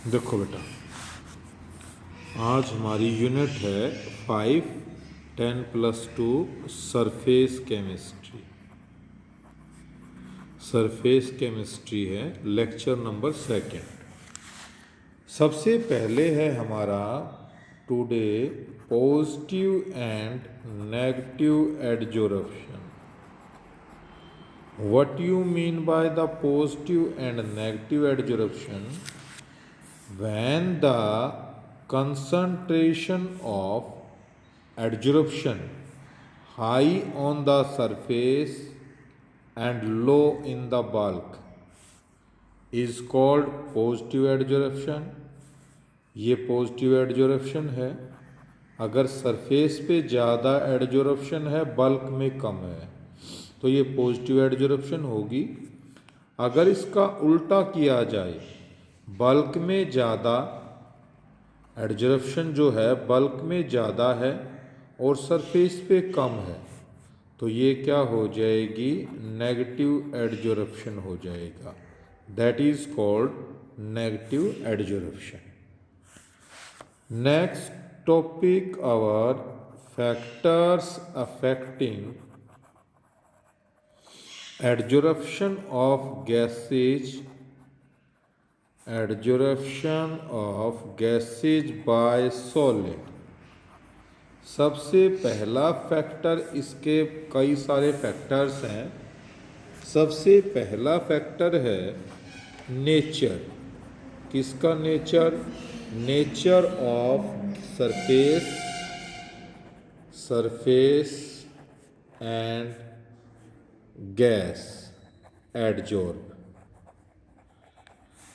देखो बेटा, आज हमारी यूनिट है 5 10+2 सरफेस केमिस्ट्री। सरफेस केमिस्ट्री है लेक्चर नंबर 2। सबसे पहले है हमारा today positive and negative adsorption. What you mean by the positive and negative adsorption? When the concentration of adsorption high on the surface and low in the bulk is called positive adsorption। ये positive एडजोर्प्शन है। अगर surface पे ज़्यादा एडजोर्प्शन है, bulk में कम है, तो ये पॉजिटिव एडजोर्प्शन होगी। अगर इसका उल्टा किया जाए, बल्क में ज़्यादा एडजोर्प्शन जो है बल्क में ज़्यादा है और सरफेस पे कम है, तो ये क्या हो जाएगी? नेगेटिव एडजोर्प्शन हो जाएगा। That is called negative adsorption. Next topic our factors affecting adsorption of gases. Adsorption of gases by solid. सबसे पहला फैक्टर, इसके कई सारे फैक्टर्स हैं। सबसे पहला फैक्टर है नेचर। किसका nature? Nature of surface and gas adsorb,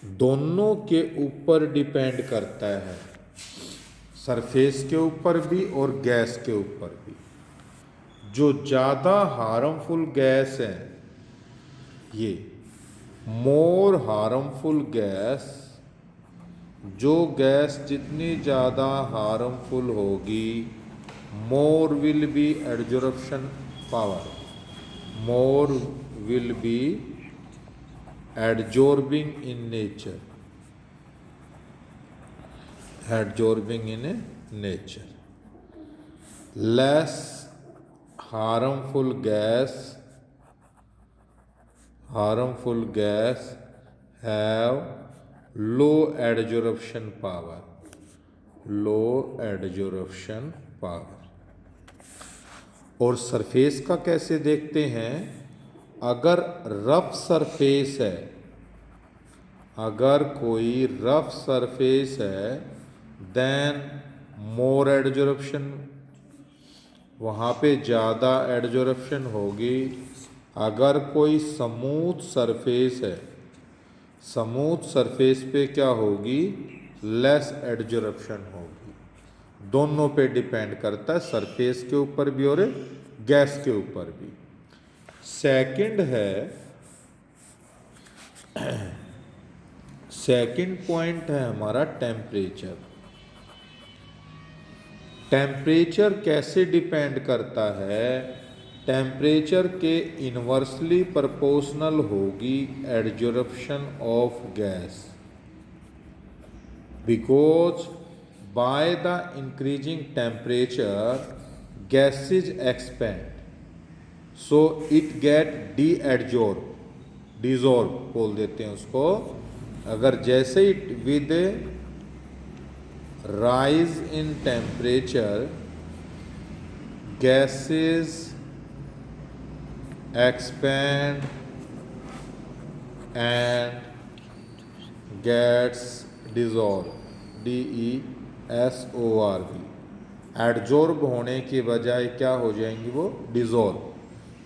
दोनों के ऊपर डिपेंड करता है, सरफेस के ऊपर भी और गैस के ऊपर भी। जो ज़्यादा हार्मफुल गैस है, ये मोर हार्मफुल गैस, जो गैस जितनी ज़्यादा हार्मफुल होगी, more will be adsorption power, more will be adsorbing in nature, adsorbing in nature. Less harmful gas have low adsorption power, और सरफेस का कैसे देखते हैं? अगर रफ सरफेस है, अगर कोई रफ सरफेस है, देन मोर एडजोर्प्शन, वहाँ पे ज़्यादा एडजोर्प्शन होगी। अगर कोई स्मूथ सरफेस है, स्मूथ सरफेस पे क्या होगी? लेस एडजोर्प्शन होगी। दोनों पे डिपेंड करता है, सरफेस के ऊपर भी और गैस के ऊपर भी। सेकंड है, सेकंड पॉइंट है हमारा टेम्परेचर। टेम्परेचर कैसे डिपेंड करता है? टेम्परेचर के इन्वर्सली प्रोपोर्शनल होगी adsorption of gas, because by the increasing temperature gases expand, so it get desorb बोल देते हैं उसको। अगर जैसे ही with rise in temperature gases expand and gets desorb, DESORB, adsorb होने के बजाय क्या हो जाएंगी? वो डिजॉर्ब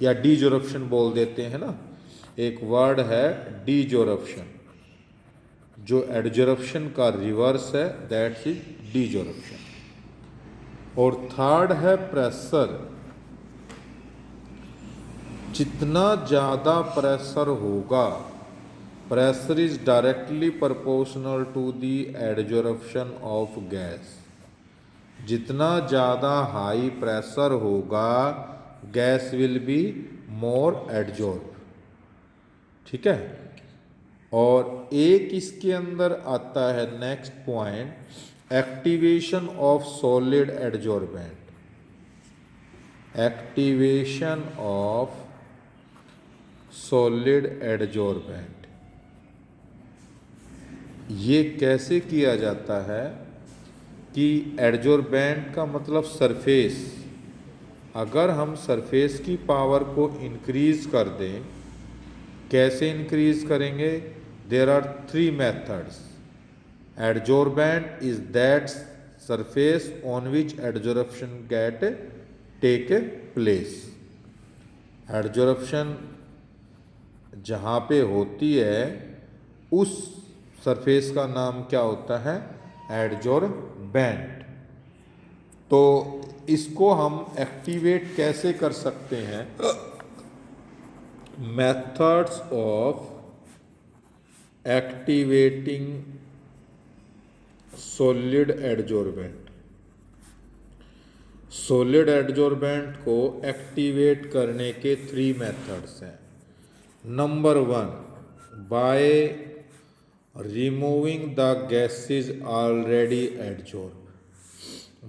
या डीजोर्प्शन बोल देते हैं ना। एक वर्ड है डीजोर्प्शन, जो एडजोर्प्शन का रिवर्स है, दैट इज डीजोर्प्शन। और थर्ड है प्रेशर। जितना ज़्यादा प्रेशर होगा, pressure is directly proportional to the adsorption of gas. जितना ज़्यादा हाई प्रेशर होगा, gas will be more adsorb. ठीक है। और एक इसके अंदर आता है next point, activation of solid adsorbent. Activation of solid adsorbent, ये कैसे किया जाता है कि एडजॉर्बेंट का मतलब सरफेस, अगर हम सरफेस की पावर को इंक्रीज कर दें, कैसे इंक्रीज करेंगे? There are 3 methods. Adsorbent is that surface on which adsorption get take place. Adsorption जहाँ पे होती है उस सरफेस का नाम क्या होता है? एडजॉर्बेंट। तो इसको हम एक्टिवेट कैसे कर सकते हैं? Methods of activating solid adsorbent. Solid adsorbent को एक्टिवेट करने के 3 मेथड्स हैं। Number 1, by removing the gases already adsorb.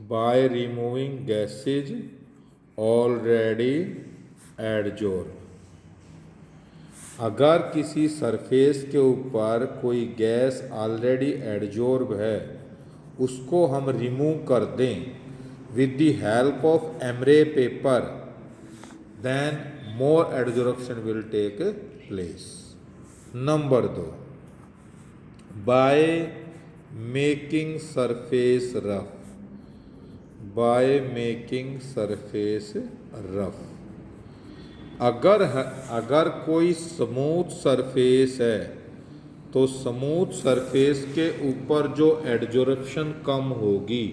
By removing gases already adsorb. अगर किसी सरफेस के ऊपर कोई गैस ऑलरेडी एडजॉर्ब है, उसको हम रिमूव कर दें with the help of emery paper, then more adsorption will take place. Number 2, by making surface rough. By making surface rough. अगर कोई स्मूथ सरफेस है तो स्मूथ सरफेस के ऊपर जो एडजॉर्प्शन कम होगी,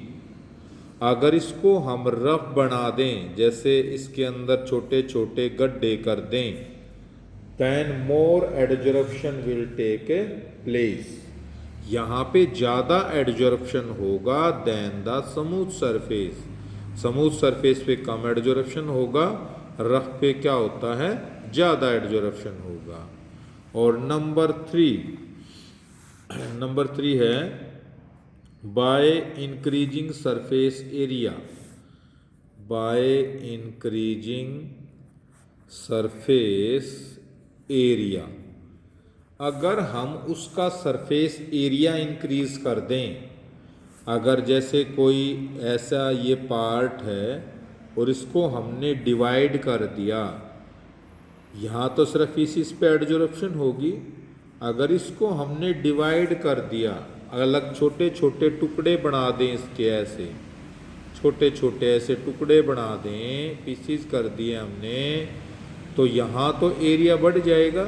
अगर इसको हम रफ बना दें, जैसे इसके अंदर छोटे छोटे गड्ढे कर दें, then more adsorption will take place. यहाँ पे ज़्यादा एडजॉर्प्शन होगा then the smooth surface. Smooth surface पे कम एडजॉर्प्शन होगा, रफ पे क्या होता है? ज़्यादा एडजॉर्प्शन होगा। और नंबर 3 है by increasing surface area. By increasing surface area, अगर हम उसका सरफेस एरिया इंक्रीज कर दें, अगर जैसे कोई ऐसा ये पार्ट है और इसको हमने डिवाइड कर दिया, यहाँ तो सिर्फ इस पे एडजॉर्प्शन होगी, अगर इसको हमने डिवाइड कर दिया, अलग छोटे छोटे टुकड़े बना दें इसके, ऐसे छोटे छोटे ऐसे टुकड़े बना दें, पीसीस कर दिए हमने, तो यहाँ तो एरिया बढ़ जाएगा,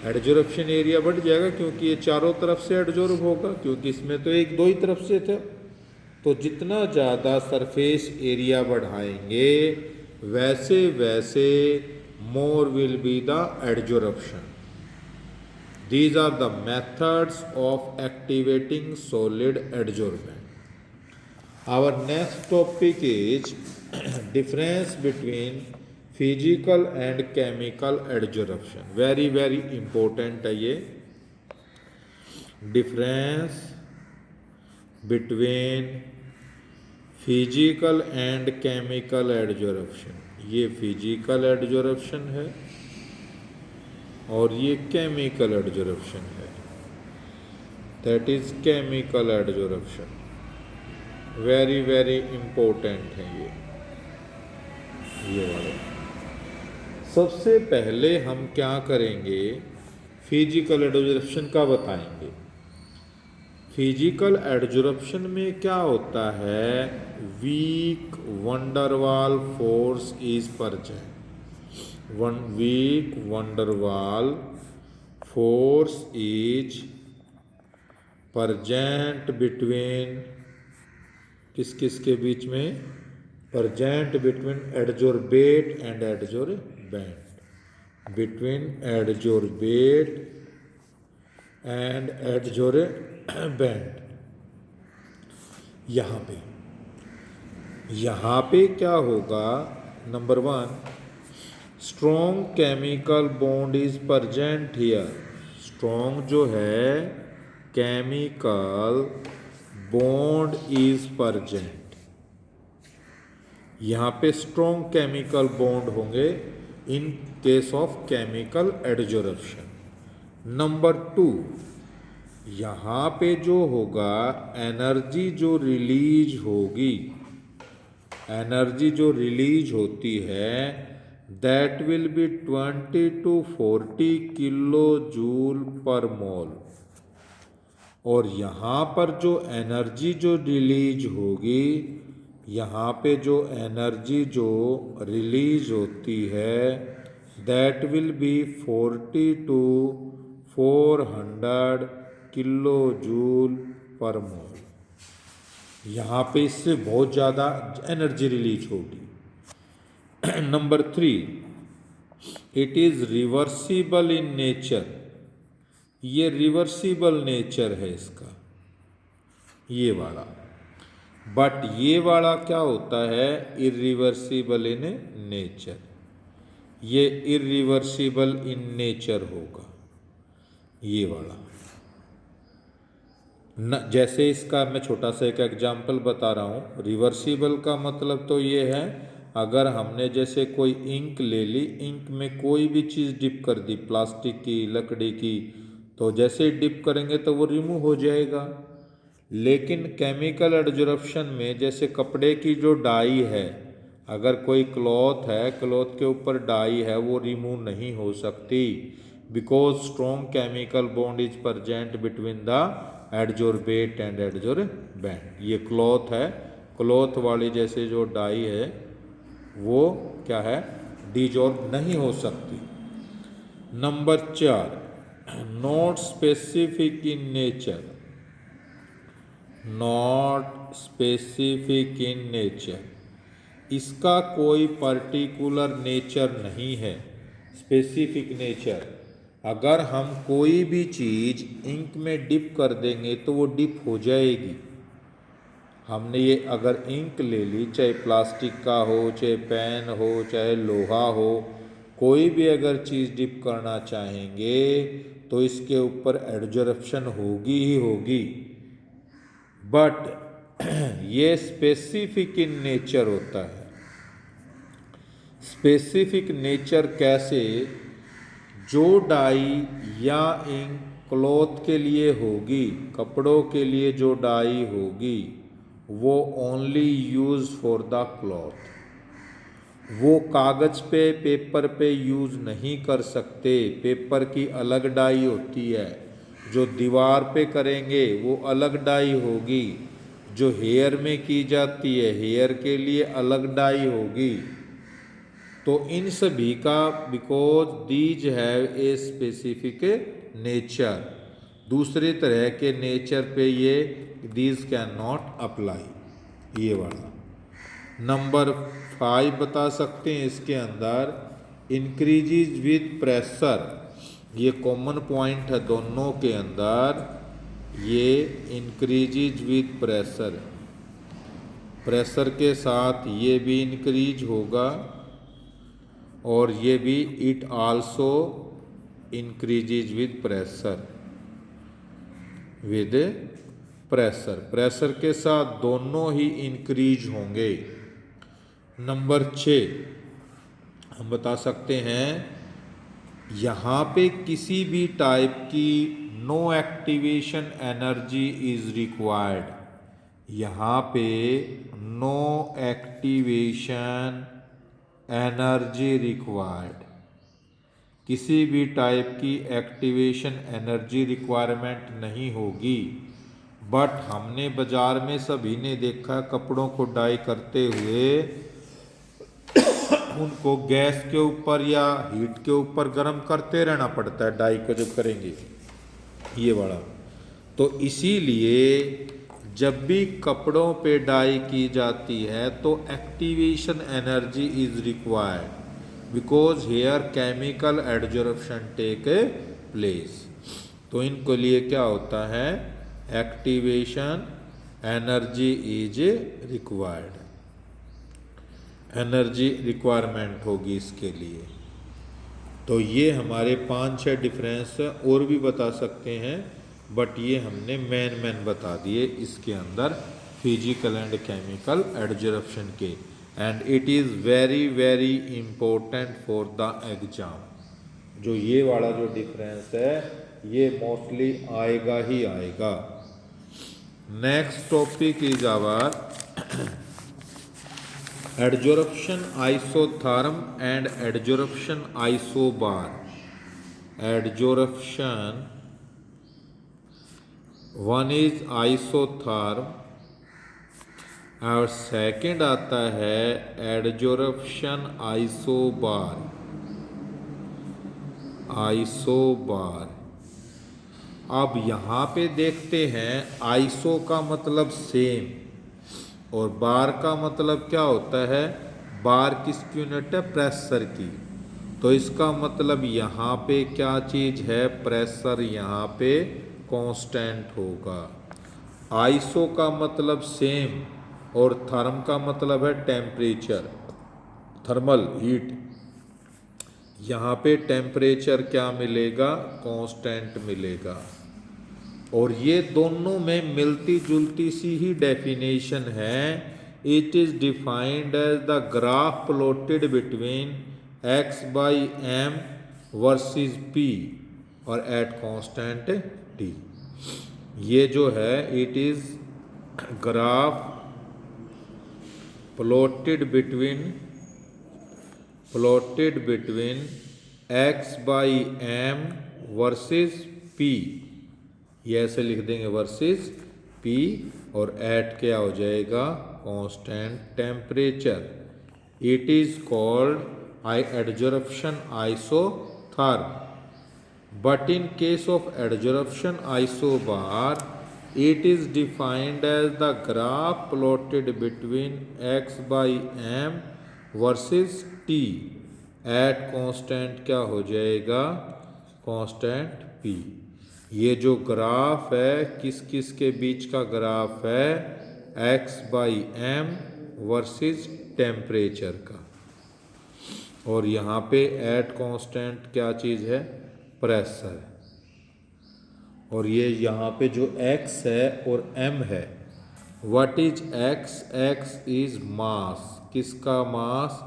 एडजॉर्प्शन एरिया बढ़ जाएगा, क्योंकि ये चारों तरफ से एडजॉर्ब होगा, क्योंकि इसमें तो एक दो ही तरफ से था। तो जितना ज़्यादा सरफेस एरिया बढ़ाएंगे वैसे वैसे मोर will be the adsorption. These are the methods of activating solid adsorbent. Our next topic is difference between physical and chemical adsorption. Very very important है ये। Difference between physical and chemical adsorption. ये physical adsorption है और ये chemical adsorption है, that is chemical adsorption. Very very important है ये वाले। सबसे पहले हम क्या करेंगे, फिजिकल एडजॉर्प्शन का बताएंगे। फिजिकल एडजॉर्प्शन में क्या होता है? Weak van der Waals force is present. Weak van der Waals force is present between, किस किस के बीच में? Present between adsorbate and adsorbent. Between adsorbate and adsorbent. यहाँ पे क्या होगा? Number 1, strong chemical bond is present here. Strong जो है केमिकल बॉन्ड इज प्रेजेंट, यहाँ पे स्ट्रॉन्ग केमिकल बॉन्ड होंगे in case of chemical adsorption. Number 2, यहाँ पे जो होगा एनर्जी जो रिलीज होगी, एनर्जी जो रिलीज होती है that will be 20 to 40 kilo joule per mole. और यहाँ पर जो एनर्जी जो रिलीज होगी, यहाँ पे जो एनर्जी जो रिलीज होती है that will be 40 to 400 kilo joule per mole. यहाँ पे इससे बहुत ज़्यादा एनर्जी रिलीज होगी। Number 3, it is reversible in nature. ये रिवर्सिबल नेचर है इसका, ये वाला। बट ये वाला क्या होता है, इरिवर्सिबल इन नेचर। ये इरिवर्सिबल इन नेचर होगा ये वाला। न जैसे इसका मैं छोटा सा एक एग्जांपल बता रहा हूँ। रिवर्सिबल का मतलब तो ये है, अगर हमने जैसे कोई इंक ले ली, इंक में कोई भी चीज़ डिप कर दी, प्लास्टिक की, लकड़ी की, तो जैसे ही डिप करेंगे तो वो रिमूव हो जाएगा। लेकिन केमिकल एडजोर्प्शन में जैसे कपड़े की जो डाई है, अगर कोई क्लॉथ है, क्लॉथ के ऊपर डाई है, वो रिमूव नहीं हो सकती because strong chemical bond is present between the adsorbate and adsorbent. ये क्लॉथ है, क्लॉथ वाली जैसे जो डाई है वो क्या है, डिजॉल्व नहीं हो सकती। Number 4, not specific in nature. Not specific in nature, इसका कोई पर्टिकुलर नेचर नहीं है। स्पेसिफिक नेचर, अगर हम कोई भी चीज़ इंक में डिप कर देंगे तो वो डिप हो जाएगी। हमने ये अगर इंक ले ली, चाहे प्लास्टिक का हो, चाहे पेन हो, चाहे लोहा हो, कोई भी अगर चीज़ डिप करना चाहेंगे तो इसके ऊपर एडजोर्प्शन होगी ही होगी। बट ये स्पेसिफिक इन नेचर होता है। स्पेसिफिक नेचर कैसे, जो डाई या इंक क्लॉथ के लिए होगी, कपड़ों के लिए जो डाई होगी वो only use for the cloth. वो कागज़ पे, पेपर पे यूज़ नहीं कर सकते। पेपर की अलग डाई होती है, जो दीवार पे करेंगे वो अलग डाई होगी, जो हेयर में की जाती है हेयर के लिए अलग डाई होगी। तो इन सभी का because these have a specific nature, दूसरे तरह के नेचर पे ये दीज कैन नॉट अप्लाई, ये वाला। नंबर 5 बता सकते हैं इसके अंदर, इंक्रीजेज विद प्रेशर। ये कॉमन पॉइंट है दोनों के अंदर, ये इंक्रीजेज विद प्रेशर, प्रेशर के साथ ये भी इंक्रीज होगा और ये भी it also increases with pressure, with pressure, pressure के साथ दोनों ही इंक्रीज होंगे। नंबर 6 हम बता सकते हैं, यहाँ पे किसी भी टाइप की no activation energy is required. यहाँ पे नो एक्टिवेशन एनर्जी रिक्वायर्ड, किसी भी टाइप की एक्टिवेशन एनर्जी रिक्वायरमेंट नहीं होगी। बट हमने बाज़ार में सभी ने देखा कपड़ों को डाई करते हुए उनको गैस के ऊपर या हीट के ऊपर गर्म करते रहना पड़ता है, डाई को जब करेंगे ये वाला। तो इसीलिए जब भी कपड़ों पे डाई की जाती है तो activation energy is required because here chemical adsorption take place. तो इनके लिए क्या होता है, activation energy is required, energy requirement होगी इसके लिए। तो ये हमारे 5-6 डिफरेंस और भी बता सकते हैं, बट ये हमने मेन बता दिए इसके अंदर फिजिकल एंड केमिकल एडजॉर्प्शन के। And it is very very important for the exam. जो ये वाला जो डिफरेंस है ये मोस्टली आएगा ही आएगा। Next topic is our adsorption isotherm and adsorption isobar. Adsorption one is isotherm और सेकंड आता है एडजॉर्प्शन आइसोबार। आइसोबार। अब यहाँ पे देखते हैं आइसो का मतलब सेम और बार का मतलब क्या होता है। बार किसकी यूनिट है, प्रेशर की। तो इसका मतलब यहाँ पे क्या चीज़ है, प्रेशर यहाँ पे कांस्टेंट होगा। आइसो का मतलब सेम और थर्म का मतलब है टेम्परेचर, थर्मल हीट। यहाँ पे टेम्परेचर क्या मिलेगा, कांस्टेंट मिलेगा। और ये दोनों में मिलती जुलती सी ही डेफिनेशन है। It is defined as the graph plotted between x by M versus p और एट कांस्टेंट t। ये जो है it is graph plotted between x by M versus p। ये ऐसे लिख देंगे वर्सेस p और एट क्या हो जाएगा, constant temperature. It is called adsorption isotherm. But in case of adsorption isobar it is defined as the graph plotted between x by m versus t at constant क्या हो जाएगा, constant p। ये जो graph है किस किस के बीच का ग्राफ है, x by M versus temperature का। और यहाँ पे एट कांस्टेंट क्या चीज़ है, प्रेशर। और ये यहाँ पे जो x है और m है, what is x, x is mass. किसका mass,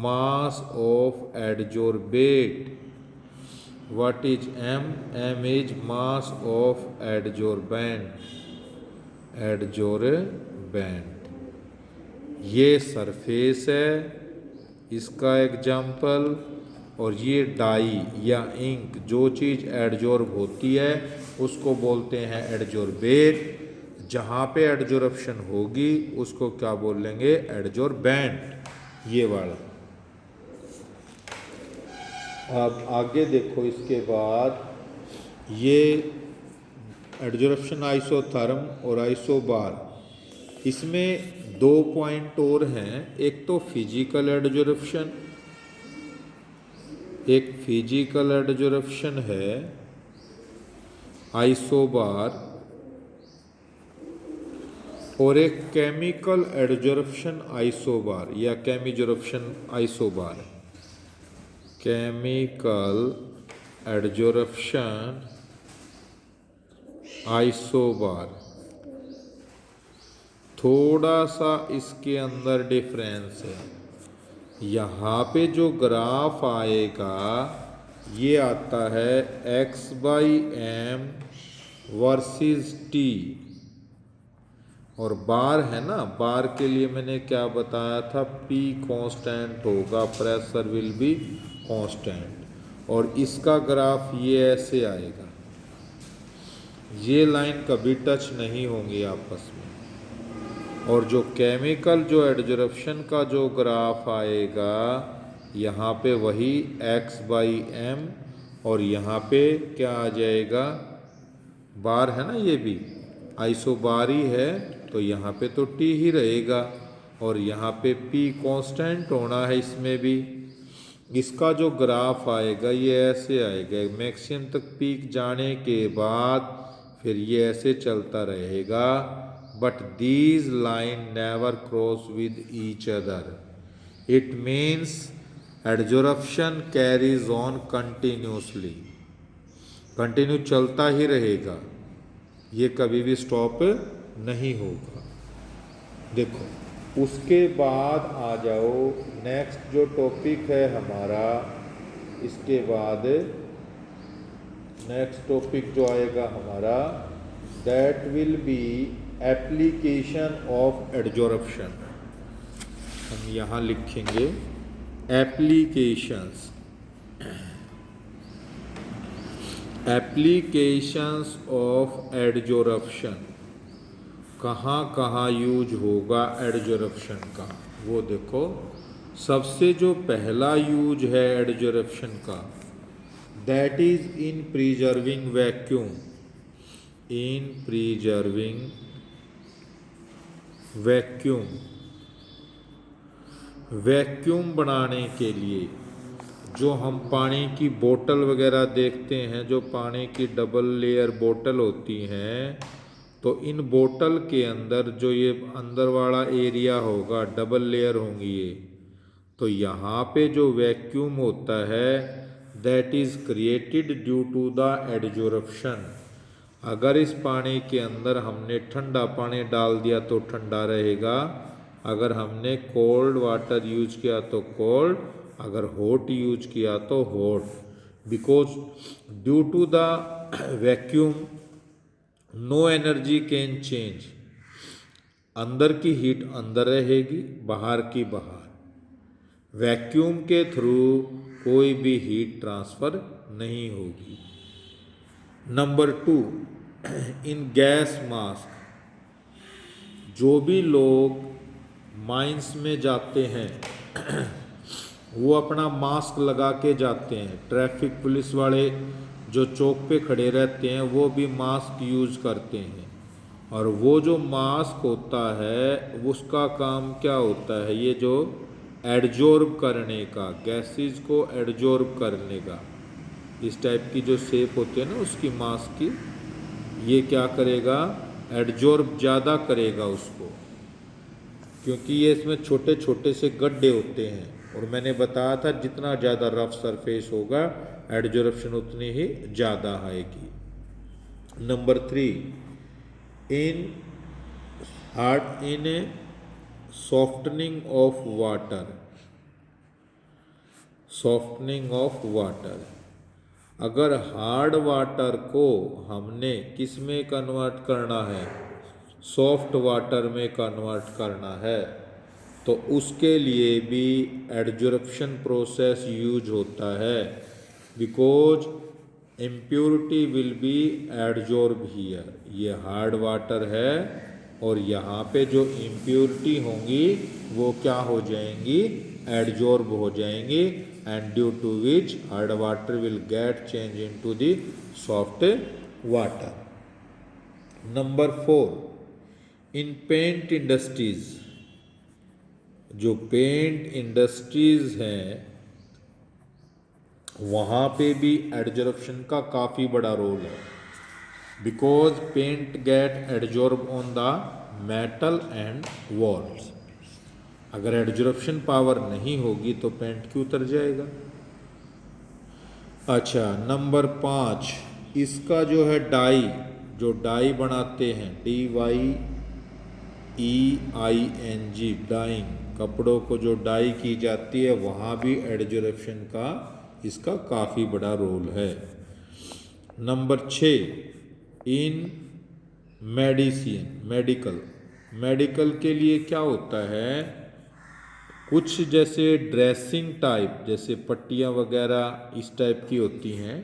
mass of adsorbate. What is m, m is mass of adsorbent. Adsorbent ये सरफेस है, इसका एग्जाम्पल। और ये डाई या इंक, जो चीज़ एडजॉर्ब होती है उसको बोलते हैं एडजॉर्बेट। जहाँ पे एडजॉर्प्शन होगी उसको क्या बोलेंगे, एडजॉर्बेंट। ये वाला। अब आगे देखो, इसके बाद ये एडजॉर्प्शन आइसोथर्म और आइसोबार, इसमें 2 पॉइंट और हैं। एक तो फिजिकल एडजॉर्प्शन, एक फिजिकल एडजॉर्प्शन है आइसोबार, और एक केमिकल एडजॉर्प्शन आइसोबार या केमिजॉर्प्शन आइसोबार। Chemical adsorption isobar. थोड़ा सा इसके अंदर डिफरेंस है। यहाँ पे जो ग्राफ आएगा ये आता है x by M versus t। और बार है ना, बार के लिए मैंने क्या बताया था, p कांस्टेंट होगा, प्रेशर विल बी कांस्टेंट। और इसका ग्राफ ये ऐसे आएगा, ये लाइन कभी टच नहीं होंगी आपस में। और जो केमिकल जो एडजॉर्प्शन का जो ग्राफ आएगा, यहाँ पे वही x बाई एम और यहाँ पे क्या आ जाएगा, बार है ना, ये भी आइसोबार ही है तो यहाँ पे तो t ही रहेगा। और यहाँ पे p कांस्टेंट होना है इसमें भी। इसका जो ग्राफ आएगा ये ऐसे आएगा, मैक्सिमम तक पीक जाने के बाद फिर ये ऐसे चलता रहेगा। But these line never cross with each other. It means adsorption carries on continuously, continue चलता ही रहेगा, ये कभी भी स्टॉप नहीं होगा। देखो उसके बाद आ जाओ, नेक्स्ट जो टॉपिक है हमारा, इसके बाद नेक्स्ट टॉपिक जो आएगा हमारा, that will B application of adsorption. हम यहाँ लिखेंगे एप्लीकेशंस, एप्लीकेशंस ऑफ एडजॉर्प्शन, कहाँ कहाँ यूज होगा एडजॉर्प्शन का, वो देखो। सबसे जो पहला यूज है एडजॉर्प्शन का, that is in preserving vacuum, in preserving vacuum, vacuum बनाने के लिए। जो हम पानी की बोतल वगैरह देखते हैं, जो पानी की डबल लेयर बोतल होती हैं, तो इन बोतल के अंदर जो ये अंदर वाला एरिया होगा, डबल लेयर होंगी ये, तो यहाँ पे जो वैक्यूम होता है, that is created due to the adsorption. अगर इस पानी के अंदर हमने ठंडा पानी डाल दिया तो ठंडा रहेगा, अगर हमने कोल्ड वाटर यूज किया तो कोल्ड, अगर हॉट यूज किया तो hot, because due to the vacuum no energy can change, अंदर की हीट अंदर रहेगी, बाहर की बाहर। वैक्यूम के थ्रू कोई भी हीट ट्रांसफ़र नहीं होगी। नंबर 2, इन गैस मास्क, जो भी लोग माइंस में जाते हैं वो अपना मास्क लगा के जाते हैं। ट्रैफिक पुलिस वाले जो चौक पे खड़े रहते हैं वो भी मास्क यूज करते हैं, और वो जो मास्क होता है उसका काम क्या होता है, ये जो एडजॉर्ब करने का, गैसेस को एडजॉर्ब करने का, इस टाइप की जो शेप होती है ना उसकी मास्क की, ये क्या करेगा, एडजॉर्ब ज़्यादा करेगा उसको, क्योंकि ये इसमें छोटे छोटे से गड्ढे होते हैं, और मैंने बताया था जितना ज़्यादा रफ सरफेस होगा एडजॉर्प्शन उतनी ही ज़्यादा आएगी। Number 3, in hard in softening of water, softening of water, अगर हार्ड वाटर को हमने किस में कन्वर्ट करना है, सॉफ्ट वाटर में कन्वर्ट करना है, तो उसके लिए भी एडजॉर्प्शन प्रोसेस यूज होता है, because impurity will be adsorb here. ये हार्ड वाटर है और यहाँ पे जो इम्प्योरिटी होंगी वो क्या हो जाएंगी, एडजॉर्ब हो जाएंगी, and due to which hard water will get change into the soft water. Number 4, in paint industries, जो पेंट इंडस्ट्रीज हैं वहाँ पे भी एडजॉर्प्शन का काफ़ी बड़ा रोल है, because paint get adsorb on the metal and walls. अगर एडजॉर्प्शन पावर नहीं होगी तो पेंट क्यों उतर जाएगा। अच्छा, नंबर 5, इसका जो है डाई, जो डाई बनाते हैं, DYEING, डाइंग, कपड़ों को जो डाई की जाती है वहाँ भी एडजॉर्प्शन का इसका काफ़ी बड़ा रोल है। नंबर 6, इन मेडिसिन, मेडिकल, मेडिकल के लिए क्या होता है, कुछ जैसे ड्रेसिंग टाइप, जैसे पट्टियाँ वगैरह इस टाइप की होती हैं,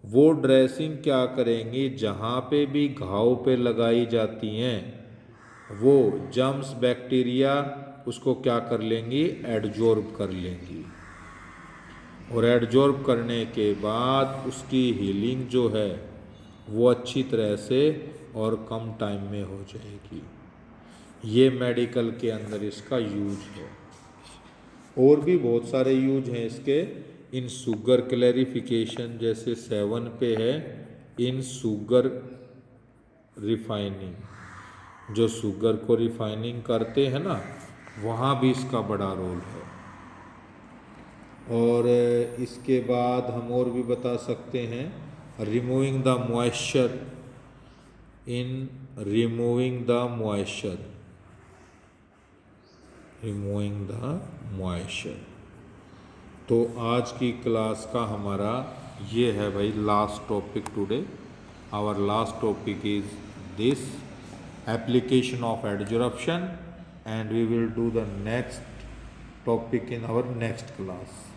वो ड्रेसिंग क्या करेंगी, जहाँ पे भी घाव पे लगाई जाती हैं वो जर्म्स बैक्टीरिया उसको क्या कर लेंगी, एडजॉर्ब कर लेंगी, और एडजॉर्ब करने के बाद उसकी हीलिंग जो है वो अच्छी तरह से और कम टाइम में हो जाएगी। ये मेडिकल के अंदर इसका यूज है। और भी बहुत सारे यूज हैं इसके, इन शुगर क्लैरिफिकेशन, जैसे 7 पे है, इन शुगर रिफाइनिंग, जो शुगर को रिफाइनिंग करते हैं ना, वहाँ भी इसका बड़ा रोल है। और इसके बाद हम और भी बता सकते हैं, removing the moisture, in removing the moisture, removing the moisture. तो आज की क्लास का हमारा ये है भाई last topic today. Our last topic is this application of adsorption, and we will do the next topic in our next class.